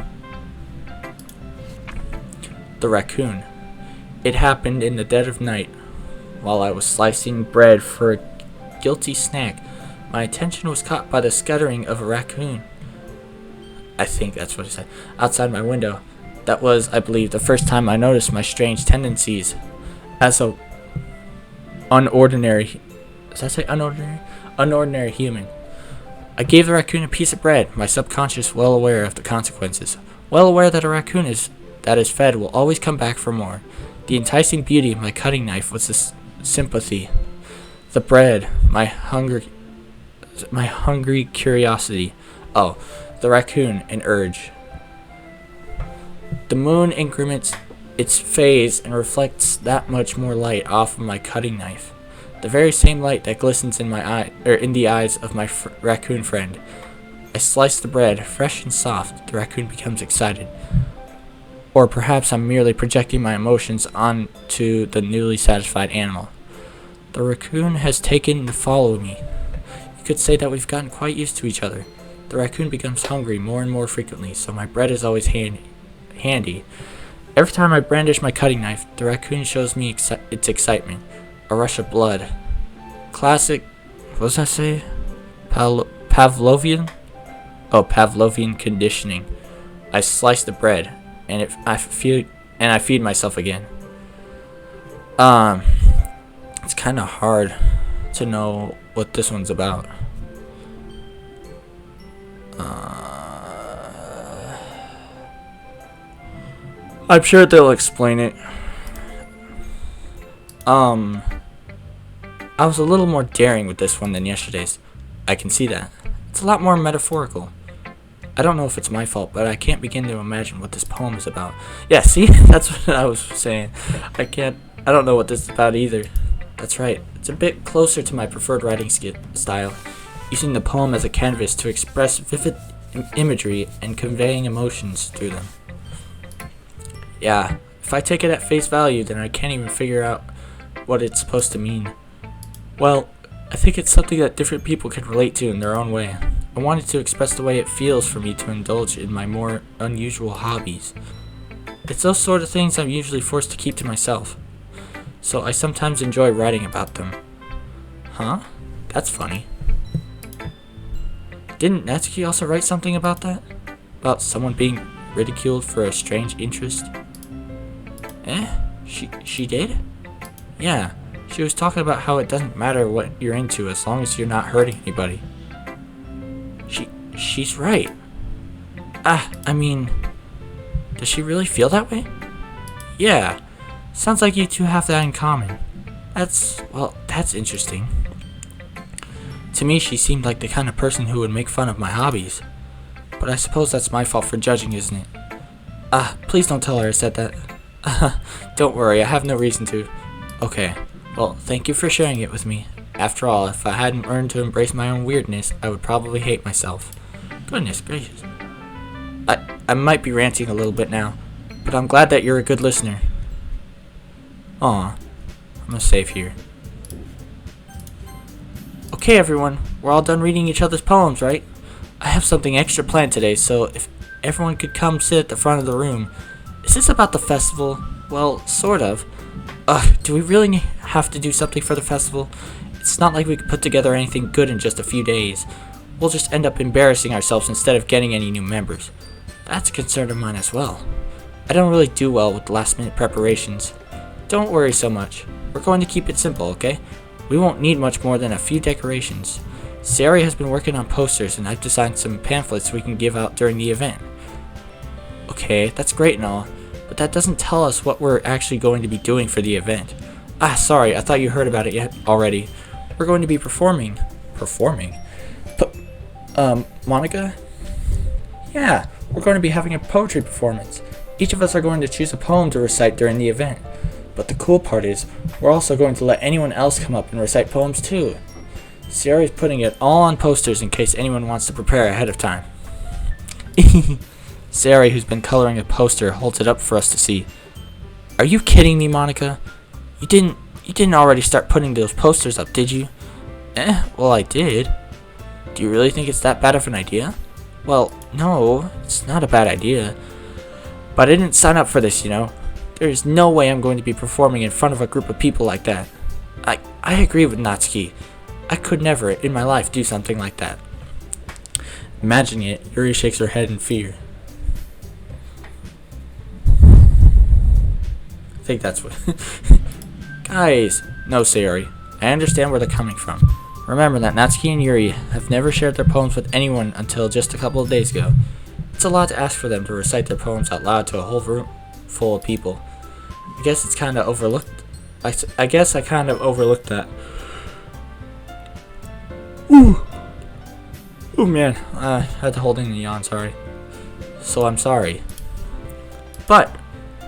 S1: The Raccoon. It happened in the dead of night. While I was slicing bread for a guilty snack, my attention was caught by the scuttering of a raccoon. I think that's what it said. Outside my window. That was, I believe, the first time I noticed my strange tendencies as a unordinary human. I gave the raccoon a piece of bread, my subconscious well aware of the consequences. Well aware that a raccoon that is fed will always come back for more. The enticing beauty of my cutting knife was the sympathy. The bread, my hungry curiosity. Oh, the raccoon, an urge. The moon increments its phase and reflects that much more light off of my cutting knife. The very same light that glistens in my eye, or in the eyes of my raccoon friend. I slice the bread, fresh and soft. The raccoon becomes excited. Or perhaps I'm merely projecting my emotions onto the newly satisfied animal. The raccoon has taken to follow me. You could say that we've gotten quite used to each other. The raccoon becomes hungry more and more frequently, so my bread is always handy. Every time I brandish my cutting knife, the raccoon shows me its excitement. A rush of blood. Classic, what does that say? Pavlovian? Oh, Pavlovian conditioning. I slice the bread, and I feed myself again. It's kind of hard to know what this one's about. I'm sure they'll explain it. I was a little more daring with this one than yesterday's. I can see that. It's a lot more metaphorical. I don't know if it's my fault, but I can't begin to imagine what this poem is about. Yeah, see? That's what I was saying. I don't know what this is about either. That's right. It's a bit closer to my preferred writing style, using the poem as a canvas to express vivid imagery and conveying emotions through them. Yeah, if I take it at face value, then I can't even figure out what it's supposed to mean. Well, I think it's something that different people can relate to in their own way. I wanted to express the way it feels for me to indulge in my more unusual hobbies. It's those sort of things I'm usually forced to keep to myself, so I sometimes enjoy writing about them. Huh? That's funny. Didn't Natsuki also write something about that? About someone being ridiculed for a strange interest? She did? Yeah, she was talking about how it doesn't matter what you're into as long as you're not hurting anybody. She's right. I mean, does she really feel that way? Yeah, sounds like you two have that in common. That's interesting. To me, she seemed like the kind of person who would make fun of my hobbies. But I suppose that's my fault for judging, isn't it? Please don't tell her I said that. Don't worry, I have no reason to. Okay, well, thank you for sharing it with me. After all, if I hadn't learned to embrace my own weirdness, I would probably hate myself. Goodness gracious. I might be ranting a little bit now, but I'm glad that you're a good listener. Aw, I'm gonna save here. Okay, everyone, we're all done reading each other's poems, right? I have something extra planned today, so if everyone could come sit at the front of the room. Is this about the festival? Well, sort of. Do we really have to do something for the festival? It's not like we could put together anything good in just a few days. We'll just end up embarrassing ourselves instead of getting any new members. That's a concern of mine as well. I don't really do well with last-minute preparations. Don't worry so much. We're going to keep it simple, okay? We won't need much more than a few decorations. Sayori has been working on posters, and I've designed some pamphlets we can give out during the event. Okay, that's great and all, but that doesn't tell us what we're actually going to be doing for the event. Sorry, I thought you heard about it already. We're going to be performing. Performing? Monika? Yeah, we're going to be having a poetry performance. Each of us are going to choose a poem to recite during the event. But the cool part is, we're also going to let anyone else come up and recite poems too. Sayori's putting it all on posters in case anyone wants to prepare ahead of time. Sayori, who's been coloring a poster, holds it up for us to see. Are you kidding me, Monika? You didn't already start putting those posters up, did you? Well, I did. Do you really think it's that bad of an idea? Well, no, it's not a bad idea. But I didn't sign up for this, you know. There's no way I'm going to be performing in front of a group of people like that. I agree with Natsuki. I could never, in my life, do something like that. Imagining it, Yuri shakes her head in fear. I think that's what... Guys! No, Sayori. I understand where they're coming from. Remember that Natsuki and Yuri have never shared their poems with anyone until just a couple of days ago. It's a lot to ask for them to recite their poems out loud to a whole room full of people. I guess I kind of overlooked that. Ooh. Ooh, man. I had to hold in a yawn, sorry. So I'm sorry. But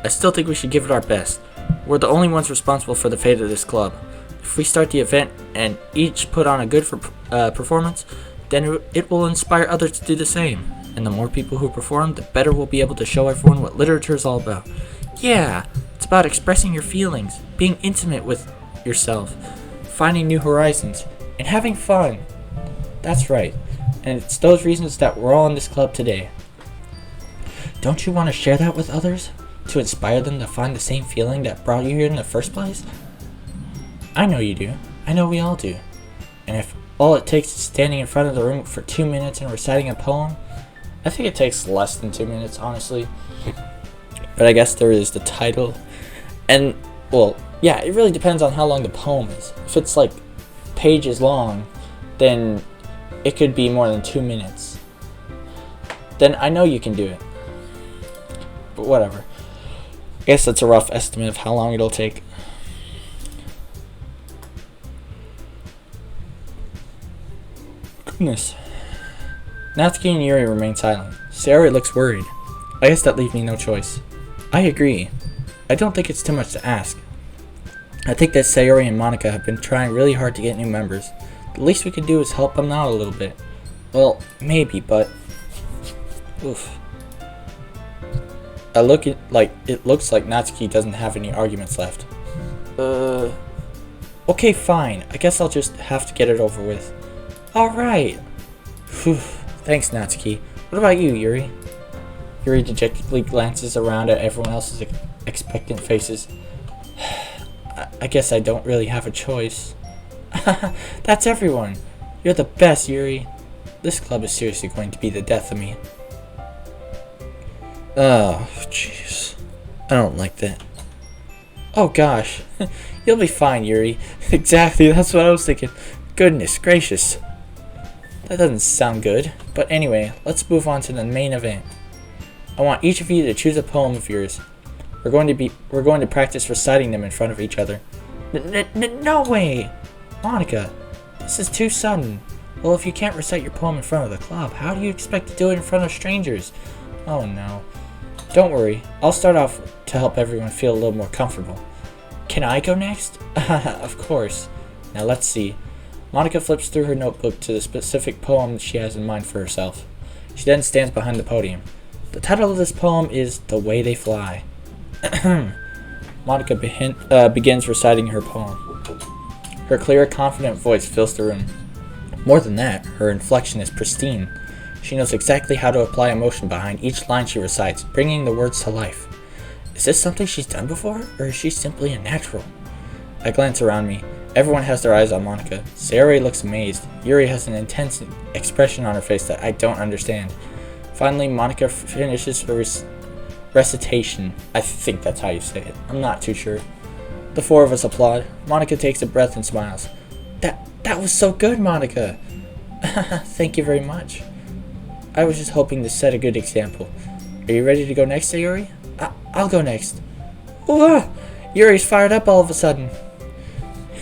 S1: I still think we should give it our best. We're the only ones responsible for the fate of this club. If we start the event and each put on a good performance, then it will inspire others to do the same. And the more people who perform, the better we'll be able to show everyone what literature is all about. Yeah, it's about expressing your feelings, being intimate with yourself, finding new horizons, and having fun. That's right. And it's those reasons that we're all in this club today. Don't you want to share that with others? To inspire them to find the same feeling that brought you here in the first place? I know you do. I know we all do. And if all it takes is standing in front of the room for 2 minutes and reciting a poem, I think it takes less than 2 minutes, honestly. But I guess there is the title. And, well, yeah, it really depends on how long the poem is. If it's like pages long, then it could be more than 2 minutes. Then I know you can do it. But whatever. I guess that's a rough estimate of how long it'll take. Goodness. Natsuki and Yuri remain silent. Sayori looks worried. I guess that leaves me no choice. I agree. I don't think it's too much to ask. I think that Sayori and Monika have been trying really hard to get new members. The least we can do is help them out a little bit. Well, maybe, but... Oof. It looks like Natsuki doesn't have any arguments left. Okay, fine. I guess I'll just have to get it over with. Alright. Thanks, Natsuki. What about you, Yuri? Yuri dejectedly glances around at everyone else's expectant faces. I guess I don't really have a choice. That's everyone. You're the best, Yuri. This club is seriously going to be the death of me. Oh, jeez. I don't like that. Oh, gosh. You'll be fine, Yuri. Exactly, that's what I was thinking. Goodness gracious. That doesn't sound good. But anyway, let's move on to the main event. I want each of you to choose a poem of yours. We're going to practice reciting them in front of each other. No way! Monika, this is too sudden. Well, if you can't recite your poem in front of the club, how do you expect to do it in front of strangers? Oh no. Don't worry, I'll start off to help everyone feel a little more comfortable. Can I go next? Of course. Now let's see. Monika flips through her notebook to the specific poem she has in mind for herself. She then stands behind the podium. The title of this poem is The Way They Fly. Monika begins reciting her poem. Her clear, confident voice fills the room. More than that, her inflection is pristine. She knows exactly how to apply emotion behind each line she recites, bringing the words to life. Is this something she's done before, or is she simply a natural? I glance around me. Everyone has their eyes on Monika. Sayori looks amazed. Yuri has an intense expression on her face that I don't understand. Finally, Monika finishes her recitation. I think that's how you say it. I'm not too sure. The four of us applaud. Monika takes a breath and smiles. That was so good, Monika. Thank you very much. I was just hoping to set a good example. Are you ready to go next, Sayori? I'll go next. Ooh, Yuri's fired up all of a sudden.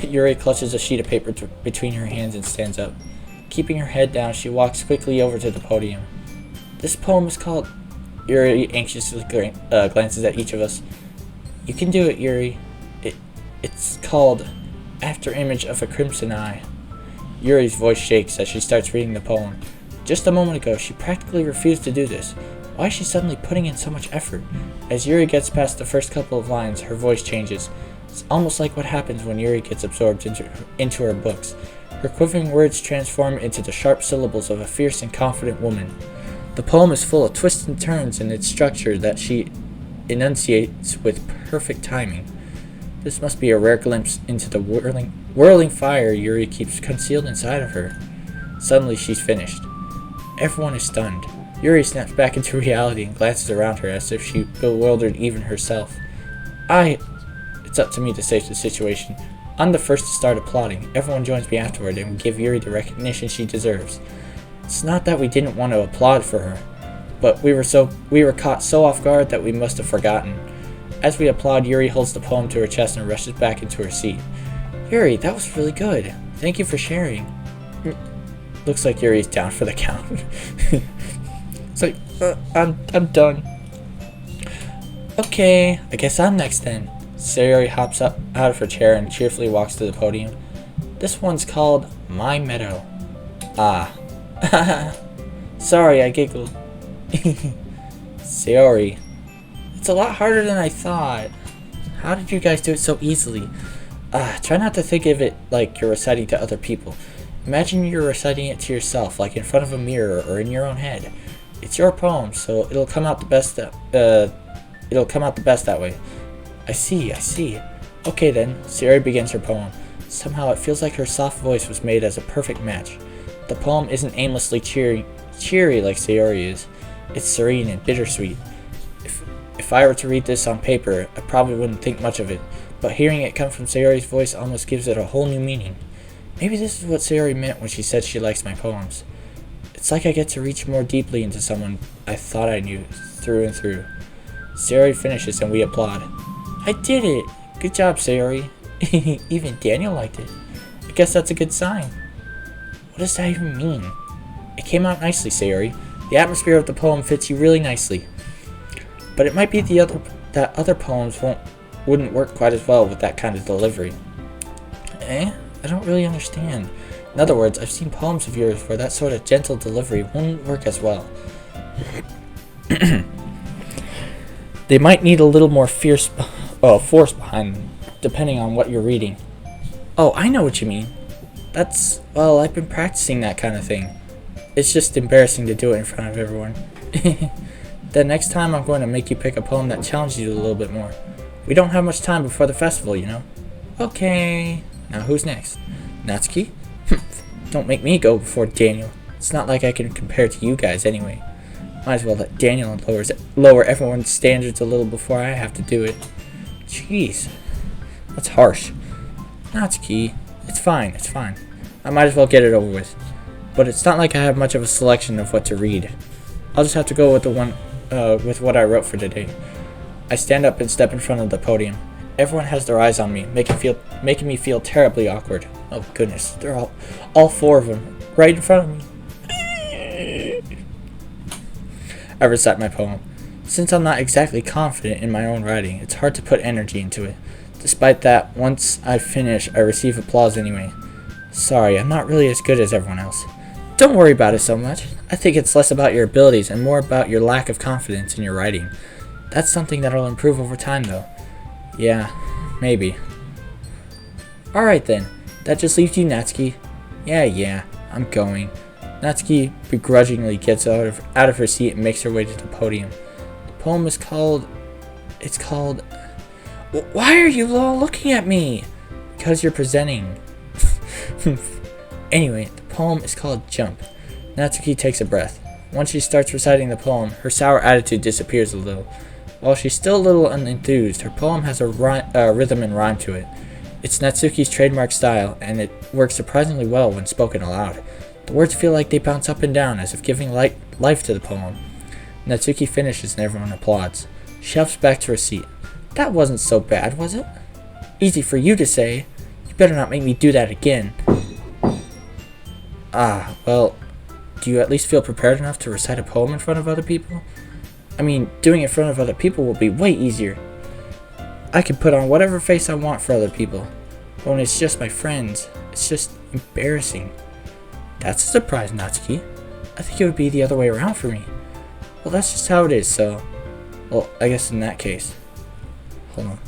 S1: Yuri clutches a sheet of paper between her hands and stands up. Keeping her head down, she walks quickly over to the podium. This poem is called... Yuri anxiously glances at each of us. You can do it, Yuri. It's called After Image of a Crimson Eye. Yuri's voice shakes as she starts reading the poem. Just a moment ago, she practically refused to do this. Why is she suddenly putting in so much effort? As Yuri gets past the first couple of lines, her voice changes. It's almost like what happens when Yuri gets absorbed into her books. Her quivering words transform into the sharp syllables of a fierce and confident woman. The poem is full of twists and turns in its structure that she enunciates with perfect timing. This must be a rare glimpse into the whirling fire Yuri keeps concealed inside of her. Suddenly she's finished. Everyone is stunned. Yuri snaps back into reality and glances around her as if she bewildered even herself. It's up to me to save the situation. I'm the first to start applauding. Everyone joins me afterward and we give Yuri the recognition she deserves. It's not that we didn't want to applaud for her, but we were caught so off guard that we must have forgotten. As we applaud, Yuri holds the poem to her chest and rushes back into her seat. Yuri, that was really good. Thank you for sharing. Looks like Yuri's down for the count. It's like, I'm done. Okay, I guess I'm next then. Sayori hops up out of her chair and cheerfully walks to the podium. This one's called My Meadow. Ah. Sorry, I giggled. Sayori. It's a lot harder than I thought. How did you guys do it so easily? Try not to think of it like you're reciting to other people. Imagine you're reciting it to yourself, like in front of a mirror or in your own head. It's your poem, so it'll come out the best that way. I see. Okay then, Sayori begins her poem. Somehow it feels like her soft voice was made as a perfect match. The poem isn't aimlessly cheery like Sayori is. It's serene and bittersweet. If I were to read this on paper, I probably wouldn't think much of it, but hearing it come from Sayori's voice almost gives it a whole new meaning. Maybe this is what Sayori meant when she said she likes my poems. It's like I get to reach more deeply into someone I thought I knew through and through. Sayori finishes and we applaud. I did it! Good job, Sayori. Even Daniel liked it. I guess that's a good sign. What does that even mean? It came out nicely, Sayori. The atmosphere of the poem fits you really nicely. But it might be that other poems wouldn't work quite as well with that kind of delivery. I don't really understand. In other words, I've seen poems of yours where that sort of gentle delivery wouldn't work as well. They might need a little more force behind them, depending on what you're reading. Oh, I know what you mean. I've been practicing that kind of thing. It's just embarrassing to do it in front of everyone. Then next time I'm going to make you pick a poem that challenges you a little bit more. We don't have much time before the festival, you know. Okay. Now who's next? Natsuki? Don't make me go before Daniel. It's not like I can compare to you guys anyway. Might as well let Daniel lower everyone's standards a little before I have to do it. Jeez. That's harsh. Natsuki. It's fine. I might as well get it over with. But it's not like I have much of a selection of what to read. I'll just have to go with with what I wrote for today. I stand up and step in front of the podium. Everyone has their eyes on me, making me feel terribly awkward. Oh goodness, they're all four of them, right in front of me. I recite my poem. Since I'm not exactly confident in my own writing, it's hard to put energy into it. Despite that, once I finish, I receive applause anyway. Sorry, I'm not really as good as everyone else. Don't worry about it so much. I think it's less about your abilities and more about your lack of confidence in your writing. That's something that'll improve over time, though. Yeah, maybe. Alright then, that just leaves you, Natsuki. Yeah, I'm going. Natsuki begrudgingly gets out of her seat and makes her way to the podium. The poem is called... Why are you all looking at me? Because you're presenting. Anyway, the poem is called Jump. Natsuki takes a breath. Once she starts reciting the poem, her sour attitude disappears a little. While she's still a little unenthused, her poem has a rhythm and rhyme to it. It's Natsuki's trademark style, and it works surprisingly well when spoken aloud. The words feel like they bounce up and down, as if giving life to the poem. Natsuki finishes and everyone applauds. She hops back to her seat. That wasn't so bad, was it? Easy for you to say. You better not make me do that again. Well, do you at least feel prepared enough to recite a poem in front of other people? I mean, doing it in front of other people will be way easier. I can put on whatever face I want for other people. But when it's just my friends, it's just embarrassing. That's a surprise, Natsuki. I think it would be the other way around for me. Well, that's just how it is, so... Well, I guess in that case... Hold on.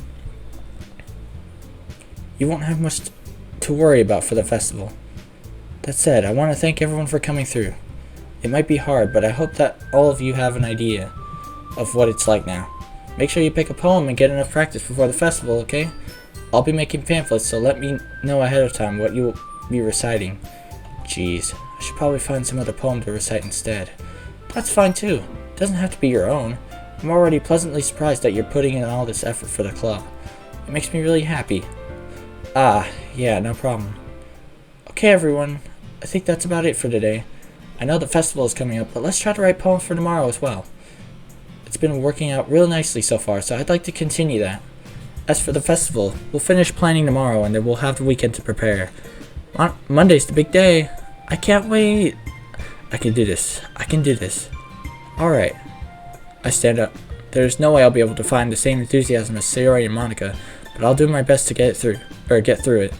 S1: You won't have much to worry about for the festival. That said, I want to thank everyone for coming through. It might be hard, but I hope that all of you have an idea of what it's like now. Make sure you pick a poem and get enough practice before the festival, okay? I'll be making pamphlets, so let me know ahead of time what you will be reciting. Jeez, I should probably find some other poem to recite instead. That's fine too. It doesn't have to be your own. I'm already pleasantly surprised that you're putting in all this effort for the club. It makes me really happy. Yeah, no problem. Okay, everyone. I think that's about it for today. I know the festival is coming up, but let's try to write poems for tomorrow as well. It's been working out real nicely so far, so I'd like to continue that. As for the festival, we'll finish planning tomorrow, and then we'll have the weekend to prepare. Monday's the big day. I can't wait. I can do this. I can do this. Alright. I stand up. There's no way I'll be able to find the same enthusiasm as Sayori and Monika, but I'll do my best to get through it.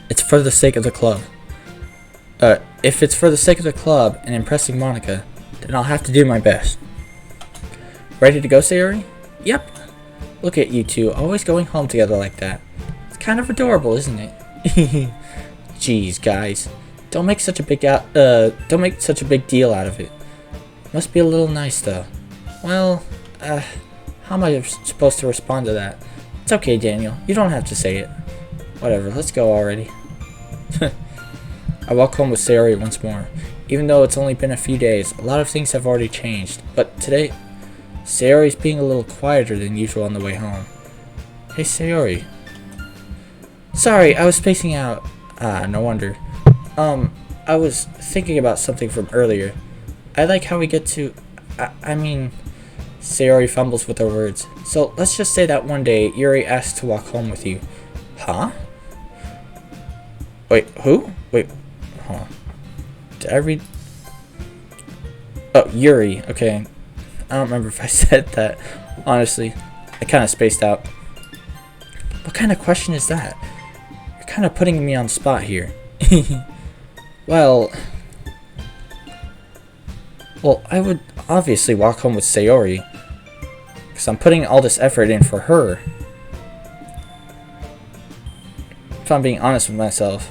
S1: It's for the sake of the club. If it's for the sake of the club and impressing Monika, then I'll have to do my best. Ready to go, Sayori? Yep. Look at you two, always going home together like that. It's kind of adorable, isn't it? Jeez, guys. Don't make such a big deal out of it. Must be a little nice, though. Well, how am I supposed to respond to that? It's okay, Daniel. You don't have to say it. Whatever, let's go already. I walk home with Sayori once more. Even though it's only been a few days, a lot of things have already changed. But today, Sayori's being a little quieter than usual on the way home. Hey, Sayori. Sorry, I was spacing out. No wonder. I was thinking about something from earlier. I like how we get to... I mean... Sayori fumbles with her words. So, let's just say that one day, Yuri asked to walk home with you. Huh? Wait, who? Wait, hold on. Did I read... Oh, Yuri. Okay. I don't remember if I said that. Honestly, I kind of spaced out. What kind of question is that? You're kind of putting me on the spot here. Well, I would obviously walk home with Sayori, because I'm putting all this effort in for her. If I'm being honest with myself.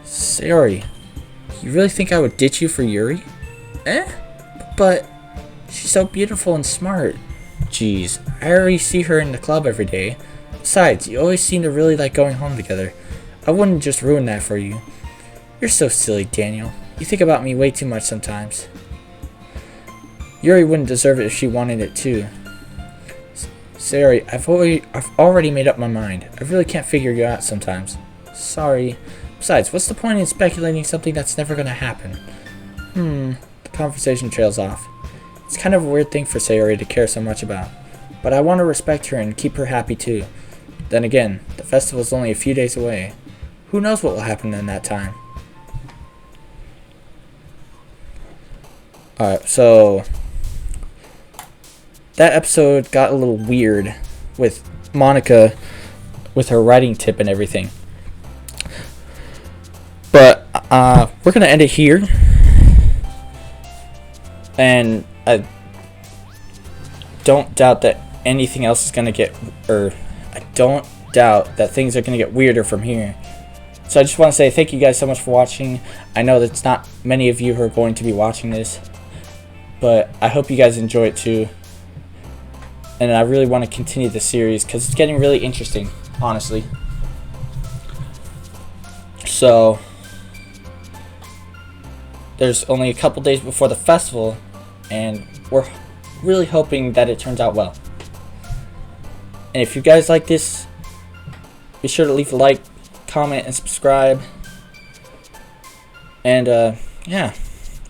S1: Sayori, you really think I would ditch you for Yuri? But she's so beautiful and smart. Jeez, I already see her in the club every day. Besides, you always seem to really like going home together. I wouldn't just ruin that for you. You're so silly, Daniel. You think about me way too much sometimes. Yuri wouldn't deserve it if she wanted it too. Sayori, I've already made up my mind. I really can't figure you out sometimes. Sorry. Besides, what's the point in speculating something that's never gonna happen? The conversation trails off. It's kind of a weird thing for Sayori to care so much about. But I want to respect her and keep her happy too. Then again, the festival's only a few days away. Who knows what will happen in that time? Alright, so that episode got a little weird with Monika with her writing tip and everything. But we're going to end it here. And I don't doubt that anything else is going to get... I don't doubt that things are going to get weirder from here. So I just want to say thank you guys so much for watching. I know that's not many of you who are going to be watching this, but I hope you guys enjoy it too. And I really want to continue the series because it's getting really interesting, honestly. So there's only a couple days before the festival, and we're really hoping that it turns out well. And if you guys like this, be sure to leave a like, comment, and subscribe. And yeah,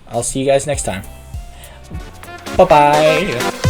S1: I'll see you guys next time. Bye bye.